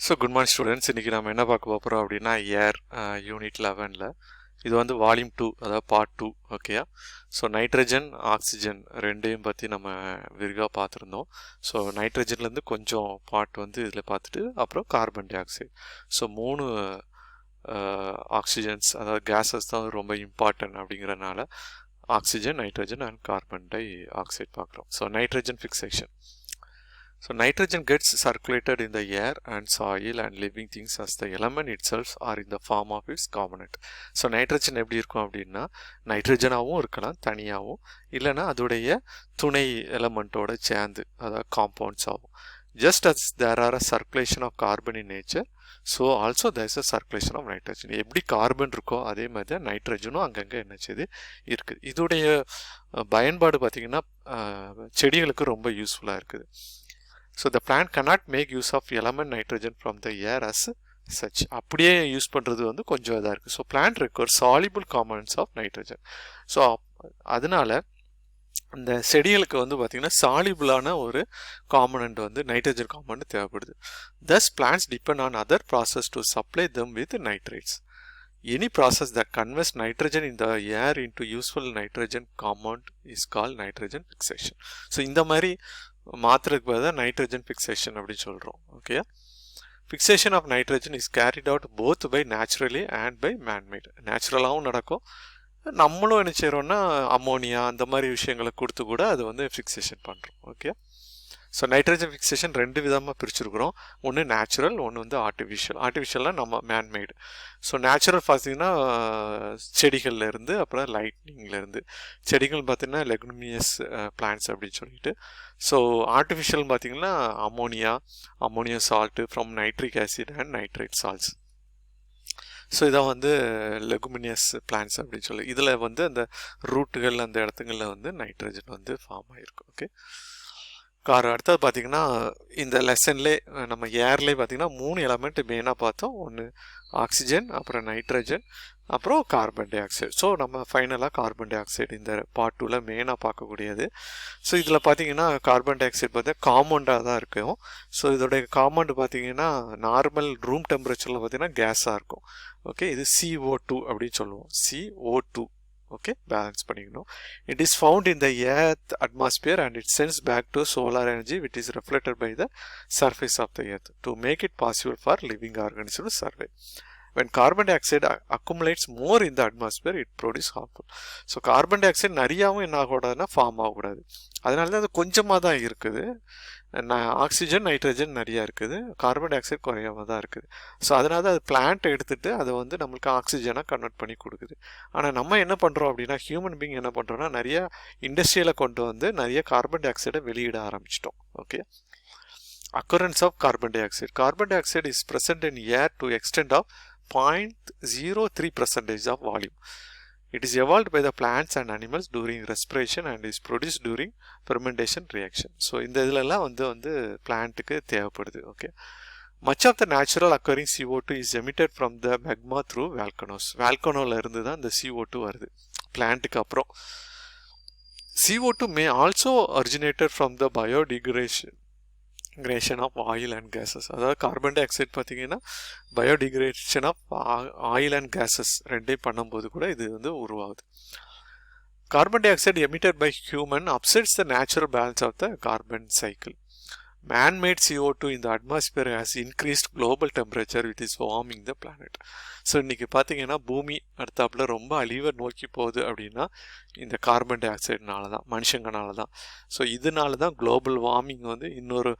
So good morning students. இன்றைக்கி நம்ம என்ன பார்க்க போகிறோம் அப்படின்னா ஏர் யூனிட் 11ல் இது வந்து வால்யூம் 2, அதாவது பார்ட் 2. ஓகேயா? ஸோ நைட்ரஜன் ஆக்சிஜன் ரெண்டையும் பற்றி நம்ம விரிவாக பார்த்துருந்தோம். ஸோ நைட்ரஜன்லேருந்து கொஞ்சம் பார்ட் வந்து இதில் பார்த்துட்டு அப்புறம் carbon dioxide. So 3 oxygens, அதாவது கேஸஸ் தான் ரொம்ப இம்பார்ட்டன்ட் அப்படிங்கிறனால oxygen, nitrogen and carbon dioxide பார்க்குறோம். So nitrogen fixation. So nitrogen gets circulated in the air and soil and living things as the element itself or in the form of its component. So nitrogen எப்படி இருக்கும் அப்படின்னா நைட்ரஜனாகவும் இருக்கலாம் தனியாகவும், இல்லைனா அதோடைய துணை எலமெண்ட்டோட சேர்ந்து, அதாவது காம்பவுண்ட்ஸ் ஆகும். Just as there are a circulation of carbon in nature, so also there is a circulation of nitrogen. எப்படி கார்பன் இருக்கோ அதே மாதிரி தான் நைட்ரஜனும் அங்கங்கே என்ன செய்யுது இருக்குது. இதோடைய பயன்பாடு பார்த்திங்கன்னா செடிகளுக்கு ரொம்ப யூஸ்ஃபுல்லாக இருக்குது. So the plant cannot make use of element nitrogen from the air as such. அப்படியே யூஸ் பண்ணுறது வந்து கொஞ்சம் இதாக இருக்குது. So plant requires soluble components of nitrogen. So அதனால இந்த செடிகளுக்கு வந்து பார்த்திங்கன்னா சாலிபிளான ஒரு காம்பனண்ட் வந்து நைட்ரஜன் காம்பனண்ட் தேவைப்படுது. Thus plants depend on other process to supply them with nitrates. Any process that converts nitrogen in the air into useful nitrogen compound is called nitrogen fixation. So இந்த மாதிரி மாத்திரக்கு பதிலாக nitrogen fixation அப்படின்னு சொல்கிறோம். Okay, fixation of nitrogen is carried out both by naturally and by manmade. நேச்சுரலாகவும் நடக்கும், நம்மளும் என்ன செய்கிறோன்னா அம்மோனியா அந்த மாதிரி விஷயங்களை கொடுத்து கூட அது வந்து ஃபிக்சேஷன் பண்ணுறோம். ஓகே, ஸோ நைட்ரஜன் ஃபிக்சேஷன் ரெண்டு விதமாக பிரிச்சுருக்குறோம். ஒன்று நேச்சுரல், ஒன்று வந்து ஆர்டிஃபிஷியல். ஆர்டிஃபிஷியல்னால் நம்ம மேன்மேடு. ஸோ நேச்சுரல் பார்த்திங்கன்னா செடிகள்லேருந்து, அப்புறம் லைட்னிங்லேருந்து. செடிகள் பார்த்திங்கன்னா லெகுமினியஸ் பிளான்ட்ஸ் அப்படின்னு சொல்லிட்டு. ஸோ ஆர்டிஃபிஷியல் பார்த்திங்கன்னா ammonia salt from nitric acid and nitrite salts. So இதான் வந்து லெகுமினியஸ் பிளான்ட்ஸ் அப்படின்னு சொல்லி. இதில் வந்து அந்த ரூட்டுகள் அந்த இடத்துங்களில் வந்து நைட்ரஜன் வந்து ஃபார்ம் ஆகிருக்கும். ஓகே, அடுத்தது பார்த்திங்கன்னா இந்த லெசன்லே நம்ம ஏர்லேயே பார்த்திங்கன்னா 3 எலமெண்ட் மெயினாக பார்த்தோம். ஒன்று ஆக்சிஜன், அப்புறம் நைட்ரஜன், அப்புறம் கார்பன் டை ஆக்சைடு. ஸோ நம்ம ஃபைனலாக கார்பன் டை ஆக்சைடு இந்த பார்ட் 2ல் மெயினாக பார்க்கக்கூடியது. ஸோ இதில் பார்த்திங்கன்னா கார்பன் டை ஆக்சைடு பார்த்தா காம்பவுண்டாக தான் இருக்கும். ஸோ இதோடைய காம்பவுண்டு பார்த்திங்கன்னா நார்மல் ரூம் டெம்பரேச்சரில் பார்த்திங்கன்னா கேஸாக இருக்கும். ஓகே, இது CO2 அப்படின்னு சொல்லுவோம். CO2. ஓகே, பேலன்ஸ் பண்ணிக்கணும். It is found in the earth atmosphere and it sends back to solar energy which is reflected by the surface of the earth to make it possible for living organism to survive. When carbon dioxide accumulates more in the atmosphere, it produces harmful. So carbon dioxide நிறையாவும் என்ன ஆகக்கூடாதுன்னா form ஆகக்கூடாது. அதனால தான் அது கொஞ்சமாக தான் இருக்குது. ஆக்சிஜன், நைட்ரஜன் நிறையா இருக்குது, கார்பன் டை ஆக்சைடு குறையாம தான் இருக்குது. ஸோ அதனால தான் அது பிளான்ட் எடுத்துகிட்டு அதை வந்து நம்மளுக்கு ஆக்சிஜனாக கன்வெர்ட் பண்ணி கொடுக்குது. ஆனால் நம்ம என்ன பண்ணுறோம் அப்படின்னா ஹியூமன் பீயிங் என்ன பண்ணுறோன்னா நிறைய இண்டஸ்ட்ரியில் கொண்டு வந்து நிறைய கார்பன் டை ஆக்சைடை வெளியிட ஆரம்பிச்சிட்டோம். Okay, occurrence of carbon dioxide. Carbon dioxide is present in air to extent of 0.03% of volume. It is evolved by the plants and animals during respiration and is produced during fermentation reaction. So இந்த இதிலெல்லாம் வந்து பிளான்ட்டுக்கு தேவைப்படுது. Okay, much of the natural occurring CO2 is emitted from the magma through volcanoes. வால்கனோவில் இருந்து தான் இந்த CO2 வருது பிளான்ட்டுக்கு. அப்புறம் CO2 may also originated from the biodegradation of oil and gases. அதாவது கார்பன் டை ஆக்சைடு பார்த்திங்கன்னா biodegradation of oil and gases ரெண்டையும் பண்ணும்போது கூட இது வந்து உருவாகுது. Carbon dioxide emitted by human upsets the natural balance of the carbon cycle. Man-made CO2 in the atmosphere has increased global temperature which is warming the planet. So இன்றைக்கி பார்த்திங்கன்னா பூமி அடுத்தாப்புல ரொம்ப அழிவை நோக்கி போகுது அப்படின்னா இந்த கார்பன் டை ஆக்சைடுனால தான், மனுஷங்கனால தான். ஸோ இதனால தான் குளோபல் வார்மிங் வந்து இன்னொரு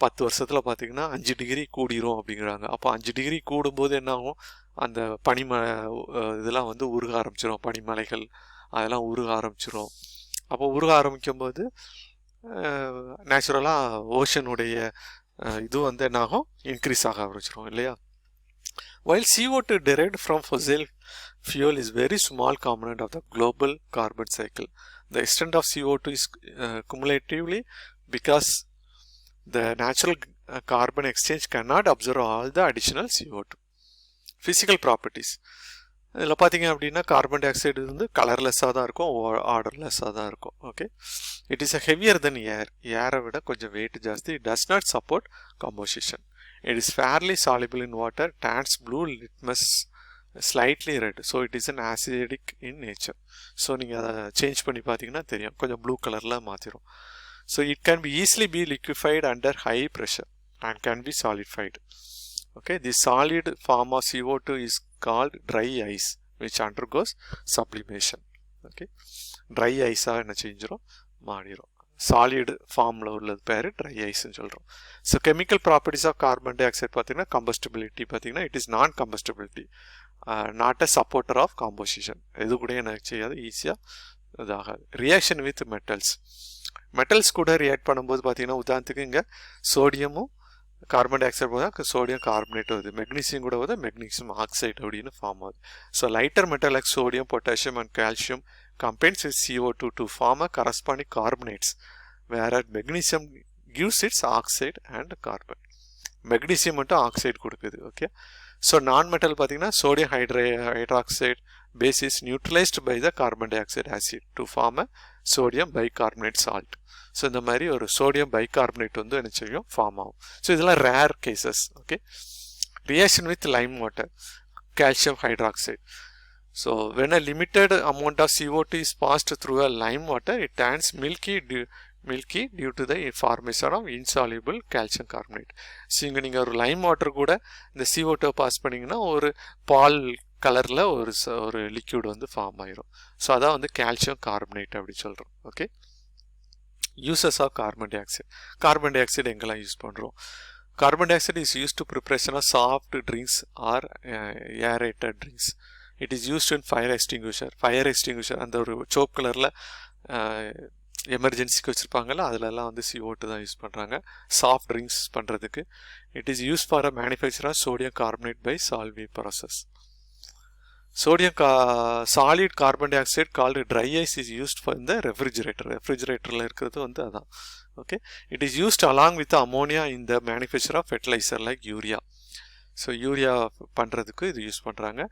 10 வருஷத்தில் பார்த்திங்கன்னா 5 டிகிரி கூடிரும் அப்படிங்கிறாங்க. அப்போ 5 டிகிரி கூடும்போது என்ன ஆகும், அந்த இதெல்லாம் வந்து உருக ஆரம்பிச்சிடும், பனிமலைகள் அதெல்லாம் உருக ஆரம்பிச்சிடும். அப்போ உருக ஆரம்பிக்கும்போது நேச்சுரலாக ஓஷனுடைய இது வந்து என்னாகும், இன்க்ரீஸ் ஆக ஆரம்பிச்சிடும் இல்லையா. While CO2 derived from fossil fuel is very small component of the global carbon cycle, the extent of CO2 is cumulatively because the natural carbon exchange cannot absorb all the additional CO2. Physical properties. இதில் பார்த்திங்க அப்படின்னா carbon di oxide வந்து கலர்லெஸ்ஸாக தான் இருக்கும், ஆர்டர்லெஸ்ஸாக தான் இருக்கும். Okay, it is heavier தென் ஏர். ஏரை விட கொஞ்சம் வெயிட் ஜாஸ்தி. It does not support composition. It is fairly soluble in water, turns blue, litmus slightly red, so it is an acidic in nature. So நீங்கள் அதை சேஞ்ச் பண்ணி பார்த்தீங்கன்னா தெரியும், கொஞ்சம் ப்ளூ கலரில் மாற்றிடும். So it can be easily be liquefied under high pressure and can be solidified. Okay, the solid form of CO2 is called dry ice, which undergoes sublimation. Okay, dry ice என்ன செஞ்சிரும், மாறிடும். Solid ஃபார்மில் உள்ளது பேர் dry ஐஸ்ன்னு சொல்கிறோம். So chemical properties of carbon dioxide பார்த்தீங்கன்னா combustibility பார்த்தீங்கன்னா it is non combustibility, not a supporter of composition. எது கூட எனக்கு செய்யாது, ஈஸியாக இதாகாது. ரியாக்ஷன் வித் மெட்டல்ஸ் கூட ரியாக்ட் பண்ணும்போது பார்த்தீங்கன்னா உதாரணத்துக்கு இங்கே சோடியமும் கார்பன் டை ஆக்சைடு போது சோடியம் கார்பனேட் வருது, மெக்னீசியம் கூட போது மெக்னீசியம் ஆக்சைடு அப்படின்னு ஃபார்ம் ஆகுது. So lighter metal like sodium, potassium and calcium combines with CO2 to form a corresponding carbonates, whereas magnesium gives its oxide and carbon. Magnesium மட்டும் oxide கொடுக்குது. Okay, so நான் metal பார்த்தீங்கன்னா sodium hydroxide base is neutralized by the carbon dioxide acid to form a sodium bicarbonate salt. So இந்த மாதிரி ஒரு sodium bicarbonate வந்து என்ன செய்யும், ஃபார்ம் ஆகும். ஸோ இதெல்லாம் rare cases. Okay, reaction with Lime water, calcium hydroxide. So when a limited amount of CO2 is passed through a lime water, it turns milky due to the formation of insoluble calcium carbonate. So இங்கே நீங்கள் ஒரு Lime water கூட இந்த CO2 pass பண்ணிங்கன்னா ஒரு பால் கலரில் ஒரு liquid வந்து ஃபார்ம் ஆயிரும். ஸோ அதான் வந்து கால்சியம் கார்பனேட் அப்படி சொல்கிறோம். Okay, uses of carbon dioxide. Carbon dioxide எங்கெல்லாம் யூஸ் பண்ணுறோம்? Carbon dioxide is use to preparation of soft drinks or aerated drinks. It is used in fire extinguisher அந்த ஒரு soap கலரில் எமர்ஜென்சிக்கு வச்சுருப்பாங்கல்ல, அதிலெல்லாம் வந்து CO2 தான் use பண்ணுறாங்க சாஃப்ட் ட்ரிங்க்ஸ் பண்ணுறதுக்கு. It is use for a manufacture of sodium carbonate by Solvay process. Sodium solid carbon dioxide called dry ice is used for இந்த ரெஃப்ரிஜரேட்டரில் இருக்கிறது வந்து அதான். Okay, it is used along with ammonia in the manufacture of fertiliser like urea. So urea பண்ணுறதுக்கு இது use பண்ணுறாங்க.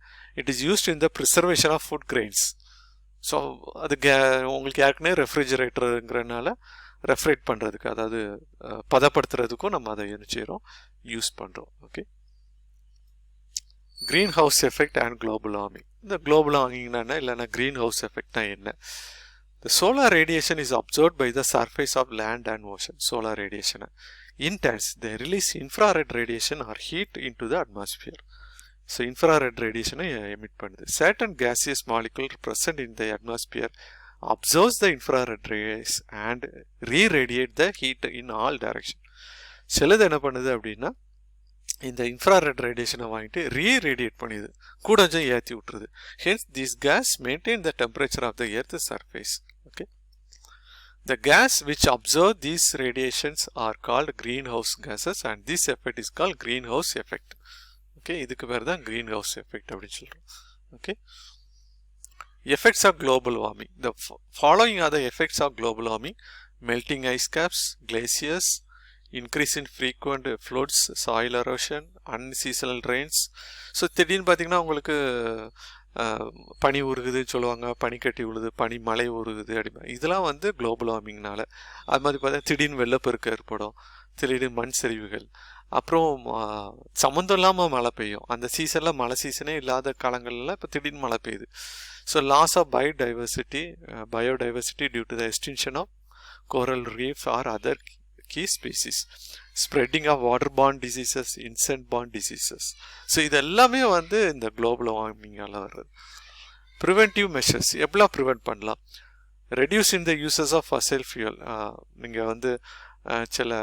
It is used in the preservation of food grains. So அது உங்களுக்கு ஏற்கனவே ரெஃப்ரிஜரேட்டருங்கிறனால ரெஃப்ரிஜரேட் பண்ணுறதுக்கு, அதாவது பதப்படுத்துறதுக்கும் நம்ம அதை என்ன செய்கிறோம், யூஸ் பண்ணுறோம். Okay, green house effect and global warming. இந்த குளோபல் வார்மிங்னா இல்லைன்னா க்ரீன் ஹவுஸ் எஃபெக்ட்னா என்ன? The solar radiation is absorbed by the surface of land and ocean. Solar radiation. In turn, they release infrared radiation or heat into the atmosphere. So, infrared radiation emit பண்ணுது. Certain gaseous molecules present in the atmosphere absorbs the infrared rays and re-radiate the heat in all direction. சிலது என்ன பண்ணுது அப்படின்னா இந்த infrared ரேடியேஷனை வாங்கிட்டு ரீரேடியேட் பண்ணிடுது, கூட கொஞ்சம் ஏற்றி விட்டுருது. Hence this gas maintain the temperature of the earth surface. Okay, the gas which absorb these radiations are called greenhouse gases and this effect is called greenhouse effect. Okay, இதுக்கு பேர் தான் greenhouse effect அப்படின்னு சொல்றோம். Okay, effects of global warming. The following are the effects of global warming: melting ice caps, glaciers, increase in frequent floods, soil erosion, unseasonal rains. So திடீர்னு பார்த்தீங்கன்னா உங்களுக்கு பனி உருகுதுன்னு சொல்லுவாங்க, பனிக்கட்டி உழுது, பனி மழை உருகுது அப்படிமா, இதெல்லாம் வந்து குளோபல் வார்மிங்னால. அது மாதிரி பார்த்தா திடீர்னு வெள்ளப்பெருக்கு ஏற்படும், திடீர்னு மண் சரிவுகள், அப்புறம் சம்மந்தம் இல்லாமல் மழை பெய்யும். அந்த சீசனில் மழை சீசனே இல்லாத காலங்களில் இப்போ திடீர்னு மழை பெய்யுது. So loss of biodiversity due to the extinction of coral reef or other key species, spreading of waterborne diseases, insect-borne diseases. So இது எல்லாமே வந்து இந்த குளோபல் வார்மிங்கால் வர்றது. ப்ரிவென்டிவ் மெஷர்ஸ் எப்படிலாம் ப்ரிவென்ட் பண்ணலாம்? Reducing the uses of fossil fuel. நீங்கள் வந்து சில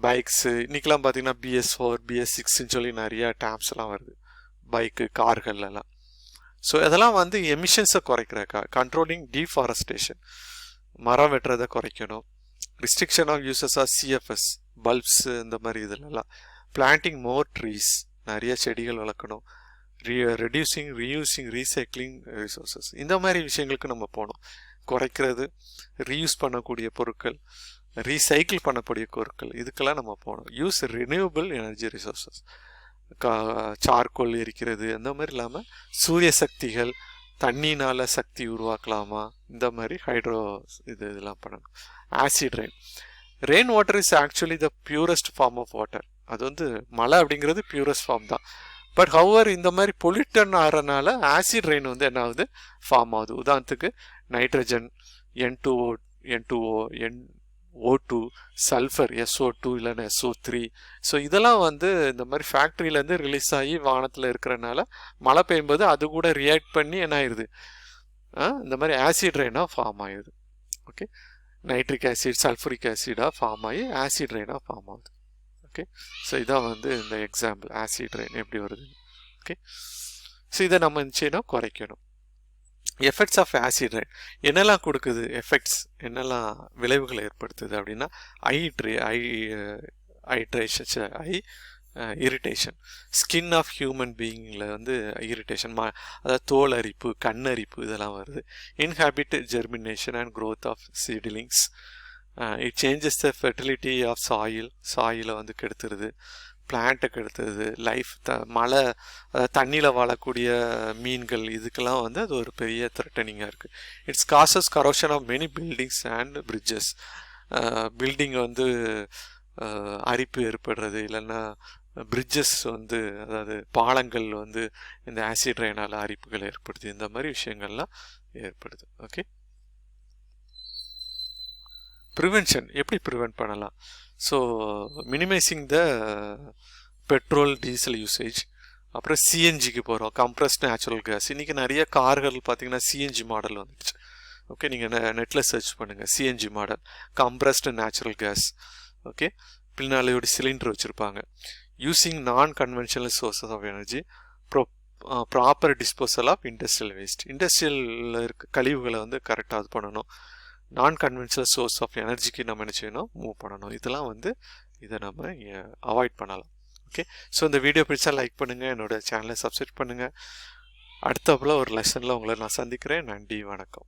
பைக்ஸு இன்றைக்கெலாம் பார்த்தீங்கன்னா BS4 BS6ன்னு சொல்லி நிறையா டேப்ஸ்லாம் வருது பைக்கு கார்கள்லாம். ஸோ இதெல்லாம் வந்து எமிஷன்ஸை குறைக்கிறக்கா. கண்ட்ரோலிங் டீஃபாரஸ்டேஷன், மரம் வெட்டுறதை குறைக்கணும். restriction of uses of CFS, bulbs இந்த மாதிரி இதெல்லாம். planting more trees, நிறைய செடிகள் வளர்க்கணும். reducing, reusing, recycling resources. இந்த மாதிரி விஷயங்களுக்கு நம்ம போகணும். குறைக்கிறது, ரீயூஸ் பண்ணக்கூடிய பொருட்கள், ரீசைக்கிள் பண்ணக்கூடிய பொருட்கள், இதுக்கெல்லாம் நம்ம போகணும். Use renewable energy resources, charcoal எரிக்கிறது, அந்த மாதிரி இல்லாமல் சூரிய சக்திகள், தண்ணினால் சக்தி உருவாக்கலாமா, இந்த மாதிரி ஹைட்ரோ இதெல்லாம் பண்ணணும். Acid rain. Rain water is actually the purest form of water. அது வந்து மழை அப்படிங்கிறது பியூரஸ்ட் ஃபார்ம் தான். பட் ஹவர் இந்த மாதிரி பொல்யூட்டன் ஆகிறனால ஆசிட் ரெயின் வந்து என்ன ஆகுது, ஃபார்ம் ஆகுது. உதாரணத்துக்கு nitrogen, N2O, NO2, sulphur SO2 இல்லைன்னா SO3. ஸோ இதெல்லாம் வந்து இந்த மாதிரி ஃபேக்ட்ரியிலேருந்து ரிலீஸ் ஆகி வானத்தில் இருக்கிறனால மழை பெய்யும்போது அது கூட ரியாக்ட் பண்ணி என்ன ஆயிடுது, இந்த மாதிரி ஆசிட் ரெயினாக ஃபார்ம் ஆகிடுது. ஓகே, நைட்ரிக் ஆசிட் சல்ஃபரிக் ஆசிடாக ஃபார்ம் ஆகி ஆசிட் ரெயினாக ஃபார்ம் ஆகுது. ஓகே, ஸோ இதான் வந்து இந்த எக்ஸாம்பிள் ஆசிட் ரெயின் எப்படி வருது. ஓகே, ஸோ இதை நம்ம நிச்சயம்னா குறைக்கணும். எஃபெக்ட்ஸ் ஆஃப் ஆசிட் ரெயின் என்னெல்லாம் கொடுக்குது, எஃபெக்ட்ஸ் என்னெல்லாம் விளைவுகளை ஏற்படுத்துது அப்படின்னா இரிட்டேஷன், ஸ்கின் ஆஃப் ஹியூமன் பீயிங்கில் வந்து இரிட்டேஷன், அதாவது தோல் அரிப்பு, கண்ணரிப்பு இதெல்லாம் வருது. Inhibit germination and growth of seedlings. It changes the fertility of சாயிலை வந்து கெடுத்துருது, பிளான்ட்டை கெடுத்துருது, லைஃப் மழை தண்ணியில் வாழக்கூடிய மீன்கள் இதுக்கெல்லாம் வந்து அது ஒரு பெரிய த்ரெட்டனிங்காக இருக்குது. It's causes corrosion of many buildings and bridges. Building வந்து அரிப்பு ஏற்படுறது, இல்லைன்னா பிரிட்ஜஸ் வந்து அதாவது பாலங்கள் வந்து இந்த ஆசிட் ரெயினால் அரிப்புகள் ஏற்படுது. இந்த மாதிரி விஷயங்கள்லாம் ஏற்படுது. ஓகே, ப்ரிவென்ஷன் எப்படி ப்ரிவென்ட் பண்ணலாம்? ஸோ மினிமைசிங் த பெட்ரோல் டீசல் யூசேஜ். அப்புறம் சிஎன்ஜிக்கு போகிறோம், கம்ப்ரஸ்ட் நேச்சுரல் கேஸ். இன்றைக்கி நிறைய கார்கள் பார்த்திங்கன்னா சிஎன்ஜி மாடல் வந்துடுச்சு. ஓகே, நீங்கள் நெட்டில் சர்ச் பண்ணுங்கள் CNG model, compressed natural gas. Okay, பின்னாலையோட சிலிண்டர் வச்சுருப்பாங்க. Using non conventional sources of energy, proper disposal of industrial waste. இண்டஸ்ட்ரியலில் இருக்க கழிவுகளை வந்து கரெக்டாக இது பண்ணணும். நான் கன்வென்ஷனல் சோர்ஸ் ஆஃப் எனர்ஜிக்கு நம்ம என்ன செய்யணும், மூவ் பண்ணணும். இதெல்லாம் வந்து இதை நம்ம அவாய்ட் பண்ணலாம். ஓகே, ஸோ இந்த வீடியோ பிடிச்சா லைக் பண்ணுங்கள், என்னோடய சேனலை சப்ஸ்கிரைப் பண்ணுங்கள். அடுத்தப்பல ஒரு லெசனில் உங்களை நான் சந்திக்கிறேன். நன்றி, வணக்கம்.